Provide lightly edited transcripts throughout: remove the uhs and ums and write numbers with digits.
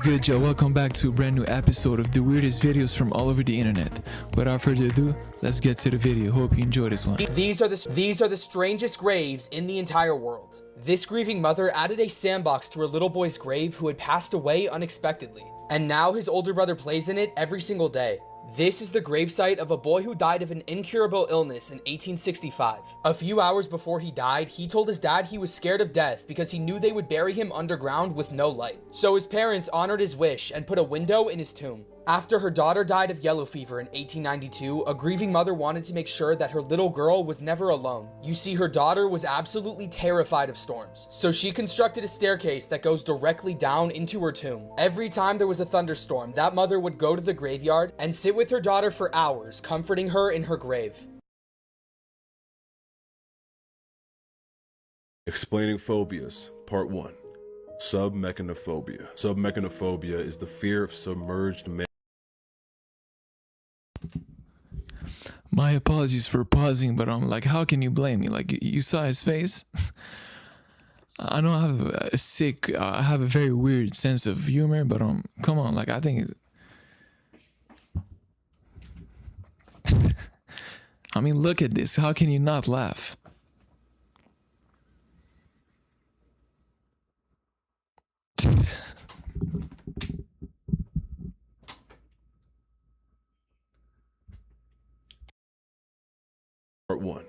good, y'all? Welcome back to a brand new episode of the weirdest videos from all over the internet. Without further ado, let's get to the video. Hope you enjoy this one. These are the strangest graves in the entire world. This grieving mother added a sandbox to her little boy's grave who had passed away unexpectedly. And now his older brother plays in it every single day. This is the gravesite of a boy who died of an incurable illness in 1865. A few hours before he died, he told his dad he was scared of death because he knew they would bury him underground with no light. So his parents honored his wish and put a window in his tomb. After her daughter died of yellow fever in 1892, a grieving mother wanted to make sure that her little girl was never alone. You see, her daughter was absolutely terrified of storms, so she constructed a staircase that goes directly down into her tomb. Every time there was a thunderstorm, that mother would go to the graveyard and sit with her daughter for hours, comforting her in her grave. Explaining phobias, part 1. Submechanophobia. Submechanophobia is the fear of submerged men. My apologies for pausing, but I'm like, how can you blame me? Like, you saw his face? I know I have a very weird sense of humor, but come on, like, I think I mean, look at this. How can you not laugh? Part 1.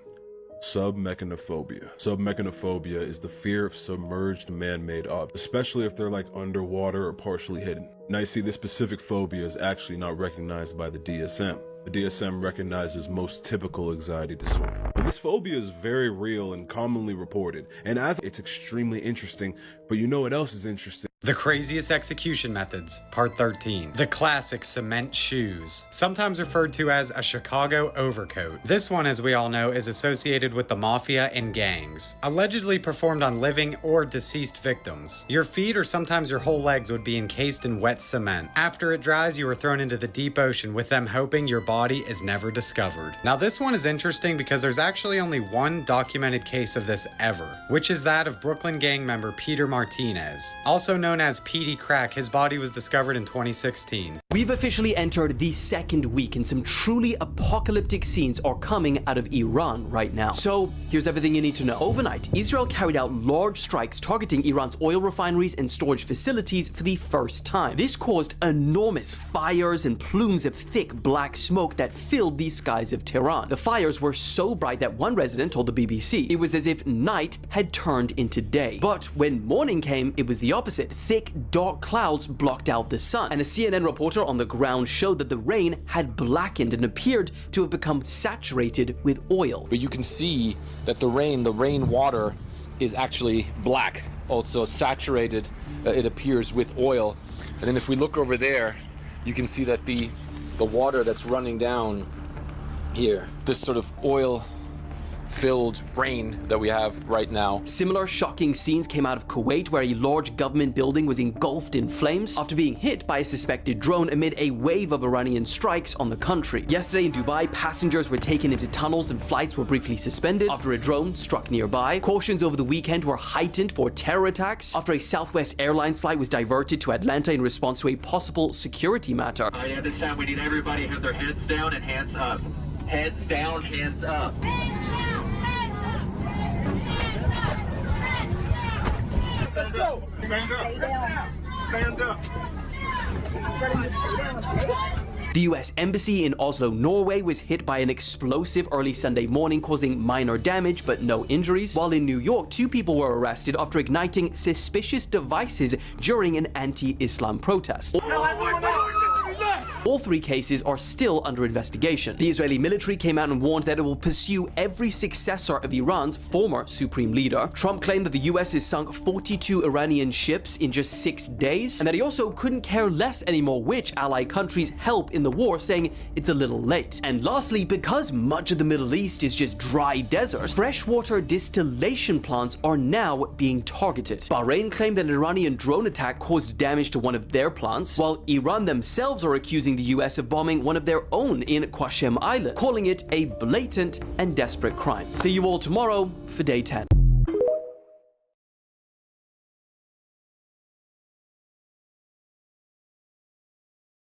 Submechanophobia. Submechanophobia is the fear of submerged man-made objects, especially if they're like underwater or partially hidden. Now you see, this specific phobia is actually not recognized by the DSM. The DSM recognizes most typical anxiety disorder. But this phobia is very real and commonly reported, and as it's extremely interesting, but you know what else is interesting? The craziest execution methods, part 13. The classic cement shoes, sometimes referred to as a Chicago overcoat. This one, as we all know, is associated with the mafia and gangs, allegedly performed on living or deceased victims. Your feet or sometimes your whole legs would be encased in wet cement. After it dries, you are thrown into the deep ocean with them hoping your body is never discovered. Now this one is interesting because there's actually only one documented case of this ever, which is that of Brooklyn gang member Peter Martinez, also known as Petey Crack. His body was discovered in 2016. We've officially entered the second week and some truly apocalyptic scenes are coming out of Iran right now. So here's everything you need to know. Overnight, Israel carried out large strikes targeting Iran's oil refineries and storage facilities for the first time. This caused enormous fires and plumes of thick black smoke that filled the skies of Tehran. The fires were so bright that one resident told the BBC it was as if night had turned into day. But when morning came, it was the opposite. Thick, dark clouds blocked out the sun, and a CNN reporter on the ground showed that the rain had blackened and appeared to have become saturated with oil. But you can see that the rain water is actually black, also saturated, it appears, with oil. And then if we look over there, you can see that the water that's running down here, this sort of oil filled rain that we have right now. Similar shocking scenes came out of Kuwait, where a large government building was engulfed in flames after being hit by a suspected drone amid a wave of Iranian strikes on the country. Yesterday in Dubai, passengers were taken into tunnels and flights were briefly suspended after a drone struck nearby. Cautions over the weekend were heightened for terror attacks after a Southwest Airlines flight was diverted to Atlanta in response to a possible security matter. At this time, we need everybody to have their heads down and hands up. Heads down, hands up. Let's go. Stand up. Stand up. The US Embassy in Oslo, Norway was hit by an explosive early Sunday morning, causing minor damage but no injuries, while in New York, 2 people were arrested after igniting suspicious devices during an anti-Islam protest. All 3 cases are still under investigation. The Israeli military came out and warned that it will pursue every successor of Iran's former supreme leader. Trump claimed that the US has sunk 42 Iranian ships in just 6 days, and that he also couldn't care less anymore which allied countries help in the war, saying it's a little late. And lastly, because much of the Middle East is just dry desert, freshwater distillation plants are now being targeted. Bahrain claimed that an Iranian drone attack caused damage to one of their plants, while Iran themselves are accusing the US of bombing one of their own in Qasem Island, calling it a blatant and desperate crime. See you all tomorrow for day 10.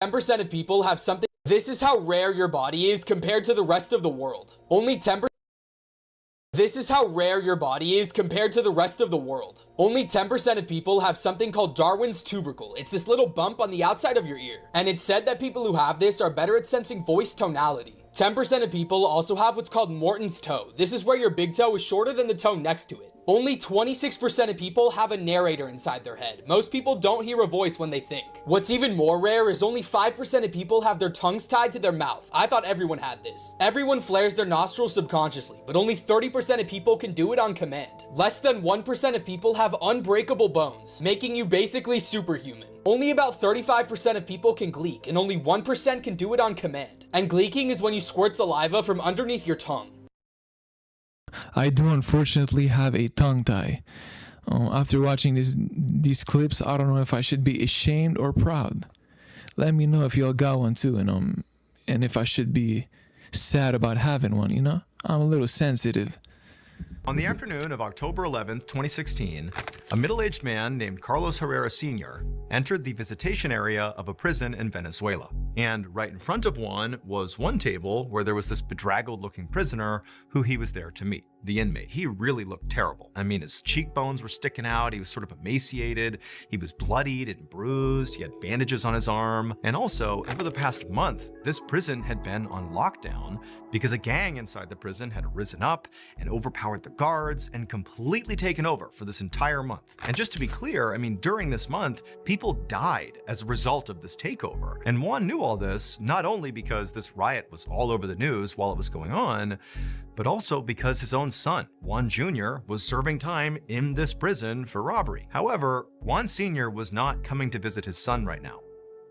10% of people have something. This is how rare your body is compared to the rest of the world. Only 10%. This is how rare your body is compared to the rest of the world. Only 10% of people have something called Darwin's tubercle. It's this little bump on the outside of your ear. And it's said that people who have this are better at sensing voice tonality. 10% of people also have what's called Morton's toe. This is where your big toe is shorter than the toe next to it. Only 26% of people have a narrator inside their head. Most people don't hear a voice when they think. What's even more rare is only 5% of people have their tongues tied to their mouth. I thought everyone had this. Everyone flares their nostrils subconsciously, but only 30% of people can do it on command. Less than 1% of people have unbreakable bones, making you basically superhuman. Only about 35% of people can gleek, and only 1% can do it on command. And gleeking is when you squirt saliva from underneath your tongue. I do unfortunately have a tongue tie. After watching these clips, I don't know if I should be ashamed or proud. Let me know if y'all got one too, and if I should be sad about having one, you know? I'm a little sensitive. On the afternoon of October 11th, 2016, a middle-aged man named Carlos Herrera Sr. entered the visitation area of a prison in Venezuela. And right in front of one was one table where there was this bedraggled-looking prisoner who he was there to meet, the inmate. He really looked terrible. I mean, his cheekbones were sticking out, he was sort of emaciated, he was bloodied and bruised, he had bandages on his arm. And also, over the past month, this prison had been on lockdown because a gang inside the prison had risen up and overpowered the guards and completely taken over for this entire month. And just to be clear, I mean, during this month, people died as a result of this takeover. And Juan knew all this, not only because this riot was all over the news while it was going on, but also because his own son, Juan Jr., was serving time in this prison for robbery. However, Juan Sr. was not coming to visit his son right now.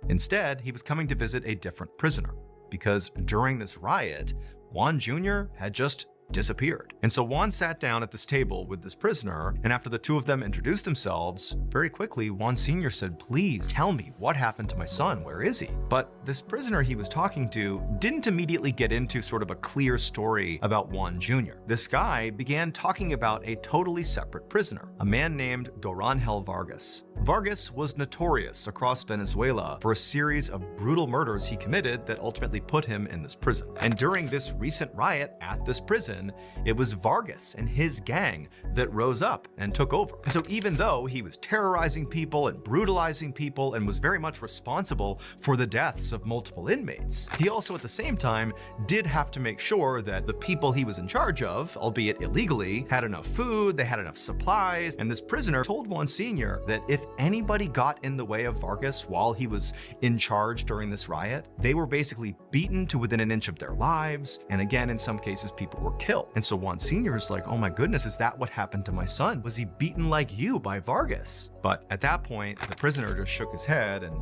Instead, he was coming to visit a different prisoner, because during this riot, Juan Jr. had just disappeared. And so Juan sat down at this table with this prisoner, and after the two of them introduced themselves, very quickly, Juan Sr. said, "Please tell me what happened to my son, where is he?" But this prisoner he was talking to didn't immediately get into sort of a clear story about Juan Jr. This guy began talking about a totally separate prisoner, a man named Doranhel Vargas. Vargas was notorious across Venezuela for a series of brutal murders he committed that ultimately put him in this prison. And during this recent riot at this prison, it was Vargas and his gang that rose up and took over. And so even though he was terrorizing people and brutalizing people and was very much responsible for the deaths of multiple inmates, he also at the same time did have to make sure that the people he was in charge of, albeit illegally, had enough food, they had enough supplies. And this prisoner told Juan Sr. that if anybody got in the way of Vargas while he was in charge during this riot, they were basically beaten to within an inch of their lives. And again, in some cases, people were killed. And so Juan Sr. is like, "Oh my goodness, is that what happened to my son? Was he beaten like you by Vargas?" But at that point, the prisoner just shook his head and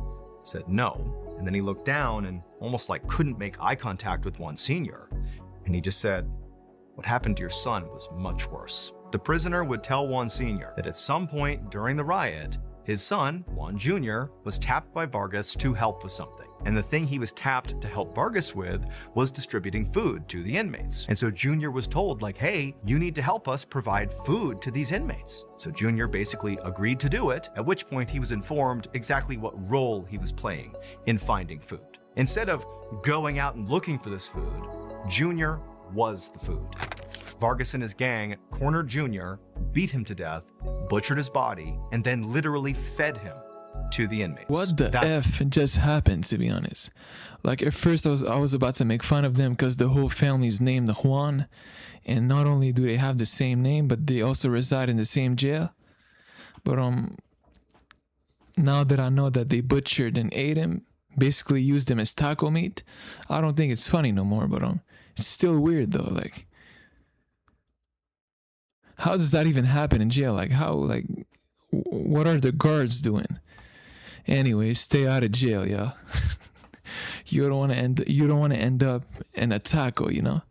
said no. And then he looked down and almost like couldn't make eye contact with Juan Sr. And he just said, "What happened to your son was much worse." The prisoner would tell Juan Sr. that at some point during the riot, his son, Juan Jr., was tapped by Vargas to help with something. And the thing he was tapped to help Vargas with was distributing food to the inmates. And so Jr. was told, like, "Hey, you need to help us provide food to these inmates." So Jr. basically agreed to do it, at which point he was informed exactly what role he was playing in finding food. Instead of going out and looking for this food, Jr. was the food. Vargas and his gang cornered Jr., beat him to death, butchered his body, and then literally fed him to the inmates. What the F just happened, to be honest? Like, at first I was about to make fun of them because the whole family's named Juan, and not only do they have the same name, but they also reside in the same jail. But now that I know that they butchered and ate him, basically used him as taco meat, I don't think it's funny no more. But it's still weird though. Like, how does that even happen in jail? Like, what are the guards doing? Anyway, stay out of jail, yeah. You don't want to end up in a taco, you know.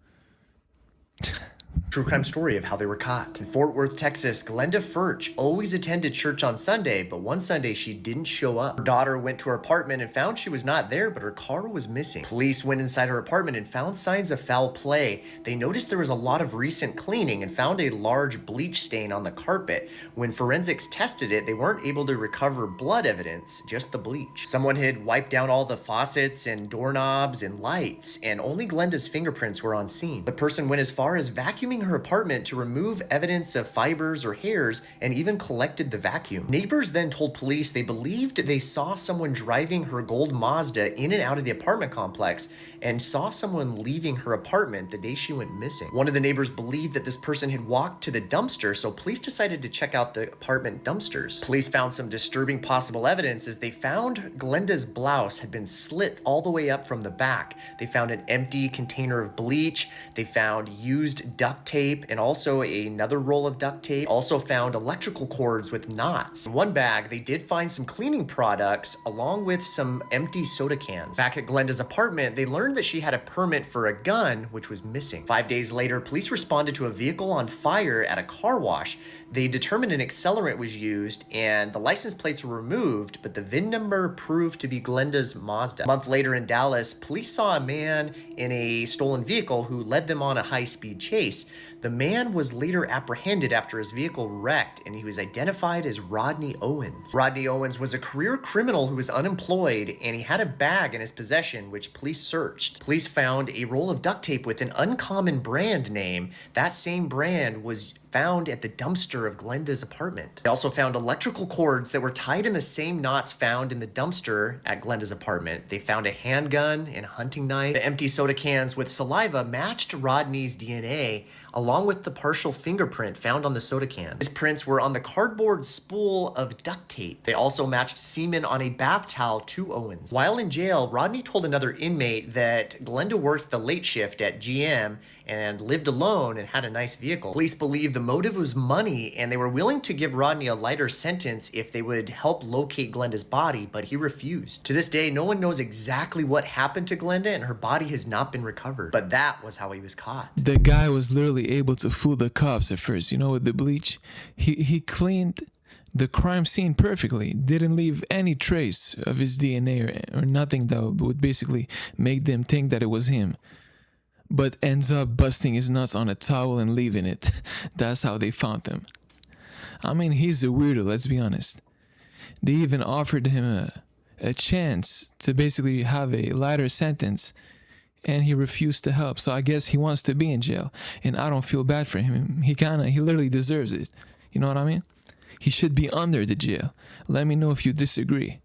True crime story of how they were caught. In Fort Worth, Texas, Glenda Furch always attended church on Sunday, but one Sunday she didn't show up. Her daughter went to her apartment and found she was not there, but her car was missing. Police went inside her apartment and found signs of foul play. They noticed there was a lot of recent cleaning and found a large bleach stain on the carpet. When forensics tested it, they weren't able to recover blood evidence, just the bleach. Someone had wiped down all the faucets and doorknobs and lights, and only Glenda's fingerprints were on scene. The person went as far as vacuuming her apartment to remove evidence of fibers or hairs and even collected the vacuum. Neighbors then told police they believed they saw someone driving her gold Mazda in and out of the apartment complex and saw someone leaving her apartment the day she went missing. One of the neighbors believed that this person had walked to the dumpster, so police decided to check out the apartment dumpsters. Police found some disturbing possible evidence as they found Glenda's blouse had been slit all the way up from the back. They found an empty container of bleach. They found used duct tape and also another roll of duct tape. Also found electrical cords with knots. In one bag, they did find some cleaning products along with some empty soda cans. Back at Glenda's apartment, they learned that she had a permit for a gun, which was missing. 5 days later, police responded to a vehicle on fire at a car wash. They determined an accelerant was used and the license plates were removed, but the VIN number proved to be Glenda's Mazda. A month later in Dallas, police saw a man in a stolen vehicle who led them on a high-speed chase. The man was later apprehended after his vehicle wrecked, and he was identified as Rodney Owens. Rodney Owens was a career criminal who was unemployed, and he had a bag in his possession, which police searched. Police found a roll of duct tape with an uncommon brand name. That same brand was found at the dumpster of Glenda's apartment. They also found electrical cords that were tied in the same knots found in the dumpster at Glenda's apartment. They found a handgun and a hunting knife. The empty soda cans with saliva matched Rodney's DNA, along with the partial fingerprint found on the soda cans. His prints were on the cardboard spool of duct tape. They also matched semen on a bath towel to Owens. While in jail, Rodney told another inmate that Glenda worked the late shift at GM and lived alone and had a nice vehicle. Police believe the motive was money, and they were willing to give Rodney a lighter sentence if they would help locate Glenda's body, but he refused. To this day, no one knows exactly what happened to Glenda, and her body has not been recovered. But that was how he was caught. The guy was literally able to fool the cops at first, you know, with the bleach. He cleaned the crime scene perfectly, didn't leave any trace of his DNA or nothing that would basically make them think that it was him. But ends up busting his nuts on a towel and leaving it. That's how they found him. I mean, he's a weirdo, let's be honest. They even offered him a chance to basically have a lighter sentence, and he refused to help. So I guess he wants to be in jail, and I don't feel bad for him. He literally deserves it. You know what I mean? He should be under the jail. Let me know if you disagree.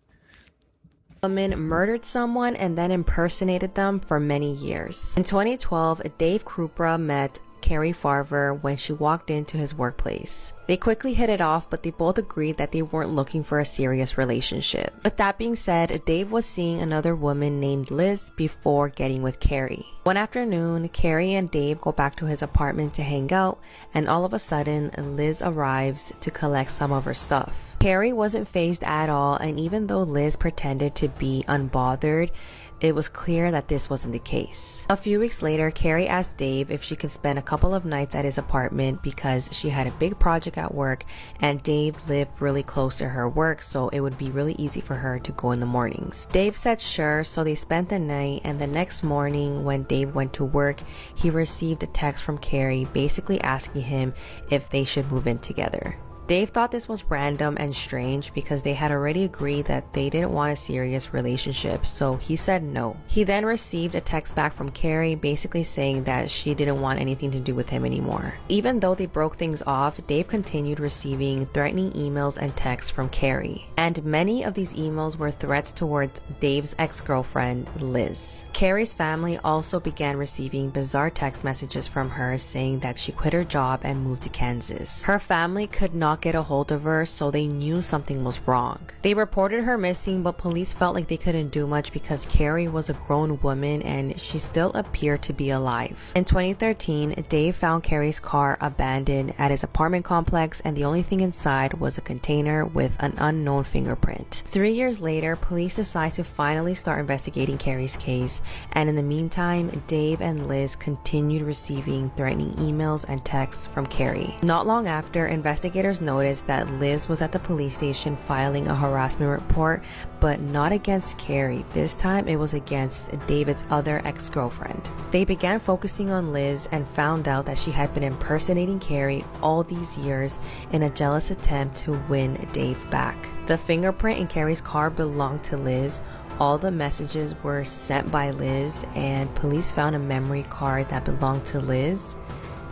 Woman murdered someone and then impersonated them for many years. In 2012, Dave Krupra met Carrie Farver when she walked into his workplace. They quickly hit it off, but they both agreed that they weren't looking for a serious relationship. With that being said, Dave was seeing another woman named Liz before getting with Carrie. One afternoon, Carrie and Dave go back to his apartment to hang out, and all of a sudden, Liz arrives to collect some of her stuff. Carrie wasn't fazed at all, and even though Liz pretended to be unbothered, it was clear that this wasn't the case. A few weeks later, Carrie asked Dave if she could spend a couple of nights at his apartment because she had a big project at work, and Dave lived really close to her work, so it would be really easy for her to go in the mornings. Dave said sure, so they spent the night, and the next morning when Dave went to work, he received a text from Carrie basically asking him if they should move in together. Dave thought this was random and strange because they had already agreed that they didn't want a serious relationship, so he said no. He then received a text back from Carrie basically saying that she didn't want anything to do with him anymore. Even though they broke things off, Dave continued receiving threatening emails and texts from Carrie, and many of these emails were threats towards Dave's ex-girlfriend, Liz. Carrie's family also began receiving bizarre text messages from her saying that she quit her job and moved to Kansas. Her family could not not get a hold of her, so they knew something was wrong. They reported her missing, but police felt like they couldn't do much because Carrie was a grown woman and she still appeared to be alive. In 2013, Dave found Carrie's car abandoned at his apartment complex, and the only thing inside was a container with an unknown fingerprint. 3 years later, police decide to finally start investigating Carrie's case, and in the meantime, Dave and Liz continued receiving threatening emails and texts from Carrie. Not long after, investigators noticed that Liz was at the police station filing a harassment report, but not against Carrie. This time it was against David's other ex-girlfriend. They began focusing on Liz and found out that she had been impersonating Carrie all these years in a jealous attempt to win Dave back. The fingerprint in Carrie's car belonged to Liz. All the messages were sent by Liz, and police found a memory card that belonged to Liz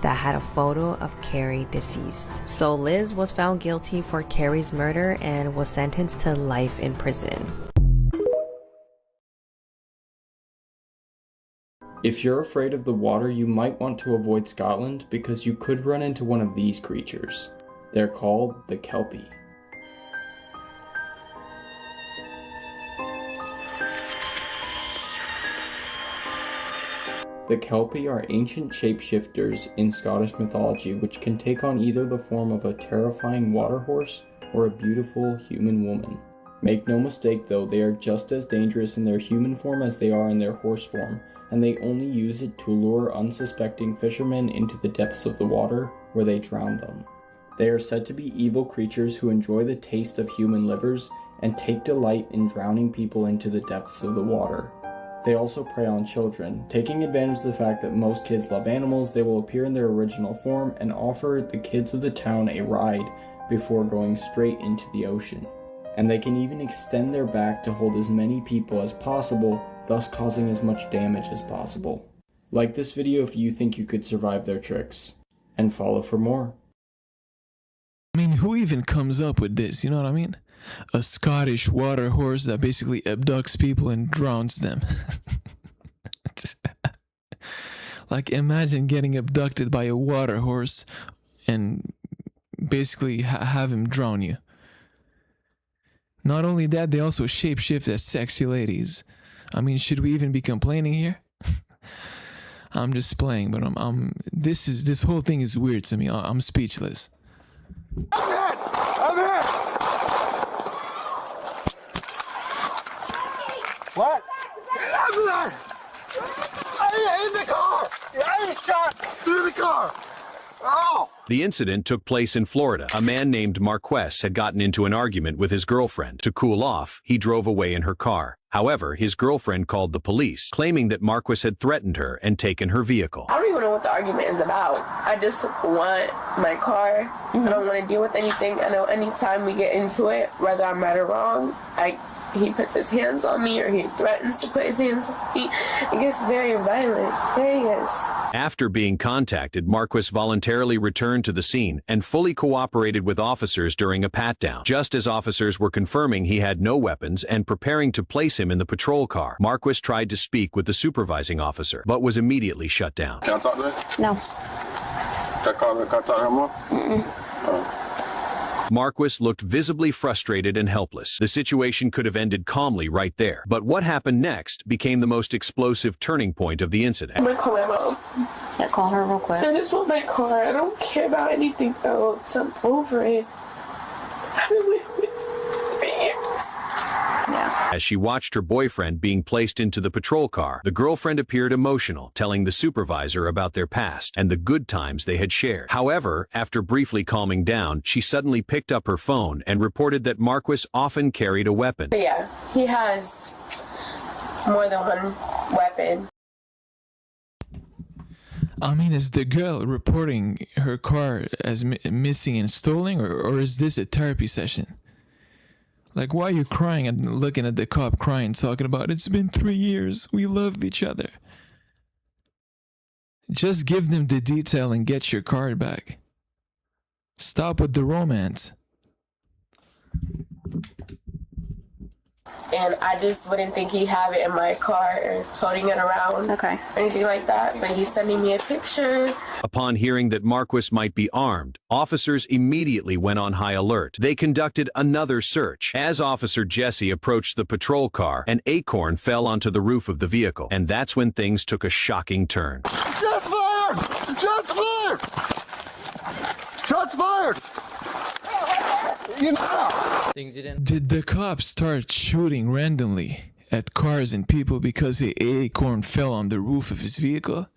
that had a photo of Carrie deceased. So Liz was found guilty for Carrie's murder and was sentenced to life in prison. If you're afraid of the water, you might want to avoid Scotland because you could run into one of these creatures. They're called the Kelpie. The Kelpie are ancient shapeshifters in Scottish mythology which can take on either the form of a terrifying water horse or a beautiful human woman. Make no mistake though, they are just as dangerous in their human form as they are in their horse form, and they only use it to lure unsuspecting fishermen into the depths of the water where they drown them. They are said to be evil creatures who enjoy the taste of human livers and take delight in drowning people into the depths of the water. They also prey on children. Taking advantage of the fact that most kids love animals, they will appear in their original form and offer the kids of the town a ride before going straight into the ocean. And they can even extend their back to hold as many people as possible, thus causing as much damage as possible. Like this video if you think you could survive their tricks, and follow for more. I mean, who even comes up with this, you know what I mean? A Scottish water horse that basically abducts people and drowns them. Like, imagine getting abducted by a water horse and basically have him drown you. Not only that, they also shapeshift as sexy ladies. I mean, should we even be complaining here? I'm just playing, but this whole thing is weird to me. I'm speechless. I'm here! What? I'm there! I in the car! I shot through the car! Oh! The incident took place in Florida. A man named Marquess had gotten into an argument with his girlfriend. To cool off, he drove away in her car. However, his girlfriend called the police, claiming that Marquess had threatened her and taken her vehicle. I don't even know what the argument is about. I just want my car. I don't want to deal with anything. I know anytime we get into it, whether I'm right or wrong, he puts his hands on me or he threatens to put his hands on me. It gets very violent. There he is. After being contacted, Marquess voluntarily returned to the scene and fully cooperated with officers during a pat-down. Just as officers were confirming he had no weapons and preparing to place him in the patrol car, Marquess tried to speak with the supervising officer, but was immediately shut down. Can I talk to that? No. Can I talk to him more? Marquess looked visibly frustrated and helpless. The situation could have ended calmly right there, but what happened next became the most explosive turning point of the incident. I'm gonna call my mom. Yeah, call her real quick. I just want my car. I don't care about anything else. I'm over it. I've been with him for 3 years. Yeah. As she watched her boyfriend being placed into the patrol car, the girlfriend appeared emotional, telling the supervisor about their past and the good times they had shared. However, after briefly calming down, she suddenly picked up her phone and reported that Marquess often carried a weapon. But yeah, he has more than one weapon. I mean, is the girl reporting her car as missing and stolen, or is this a therapy session? Like, why are you crying and looking at the cop crying, talking about, it's been 3 years, we loved each other? Just give them the detail and get your card back. Stop with the romance. and I just wouldn't think he'd have it in my car or toting it around or anything like that. But he's sending me a picture. Upon hearing that Marquis might be armed, officers immediately went on high alert. They conducted another search. As Officer Jesse approached the patrol car, an acorn fell onto the roof of the vehicle, and that's when things took a shocking turn. Shots fired! Shots fired! Shots fired! You know. Did the cops start shooting randomly at cars and people because the acorn fell on the roof of his vehicle?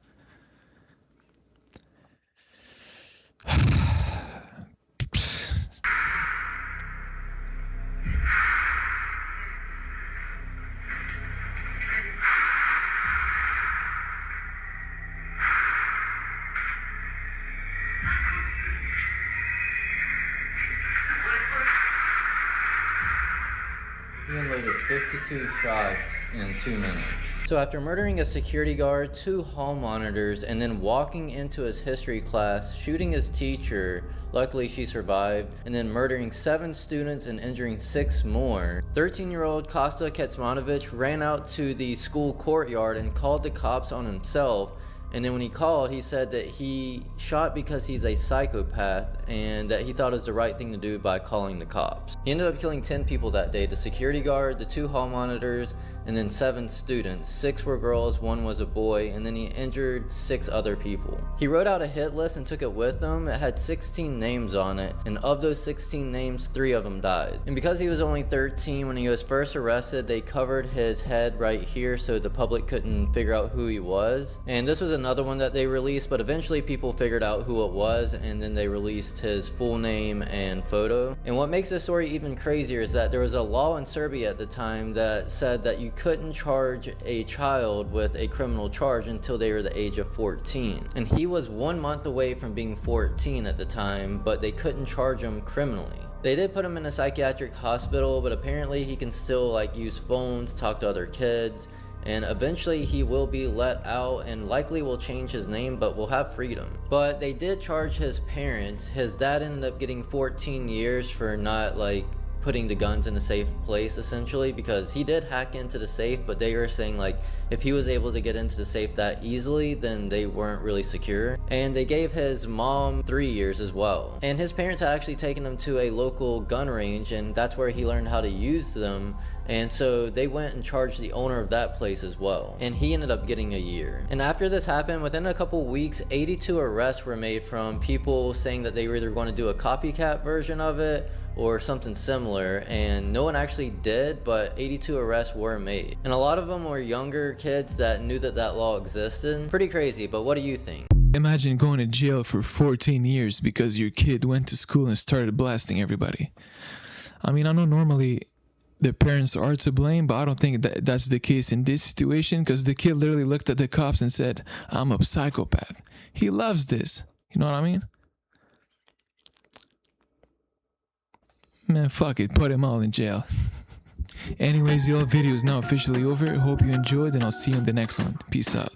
He unloaded 52 shots in 2 minutes. So after murdering a security guard, 2 hall monitors, and then walking into his history class, shooting his teacher, luckily she survived, and then murdering 7 students and injuring 6 more, 13-year-old Kosta Kecmanovic ran out to the school courtyard and called the cops on himself. And then when he called, he said that he shot because he's a psychopath and that he thought it was the right thing to do by calling the cops. He ended up killing 10 people that day: the security guard, the 2 hall monitors, and then 7 students. 6 were girls, 1 was a boy, and then he injured 6 other people. He wrote out a hit list and took it with him. It had 16 names on it, and of those 16 names, 3 of them died. And because he was only 13 when he was first arrested, they covered his head right here so the public couldn't figure out who he was. And this was another one that they released, but eventually people figured out who it was, and then they released his full name and photo. And what makes this story even crazier is that there was a law in Serbia at the time that said that you couldn't charge a child with a criminal charge until they were the age of 14. And he was 1 month away from being 14 at the time, but they couldn't charge him criminally. They did put him in a psychiatric hospital, but apparently he can still use phones, talk to other kids, and eventually he will be let out and likely will change his name, but will have freedom. But they did charge his parents. His dad ended up getting 14 years for not putting the guns in a safe place, essentially, because he did hack into the safe, but they were saying if he was able to get into the safe that easily, then they weren't really secure. And they gave his mom 3 years as well. And his parents had actually taken him to a local gun range, and that's where he learned how to use them. And so they went and charged the owner of that place as well, and he ended up getting a year. And after this happened, within a couple weeks, 82 arrests were made from people saying that they were either going to do a copycat version of it or something similar, and no one actually did, but 82 arrests were made. And a lot of them were younger kids that knew that that law existed. Pretty crazy, but what do you think? Imagine going to jail for 14 years because your kid went to school and started blasting everybody. I mean, I know normally the parents are to blame, but I don't think that's the case in this situation, because the kid literally looked at the cops and said, "I'm a psychopath." He loves this. You know what I mean? Man, fuck it. Put them all in jail. Anyways, y'all, video is now officially over. Hope you enjoyed, and I'll see you in the next one. Peace out.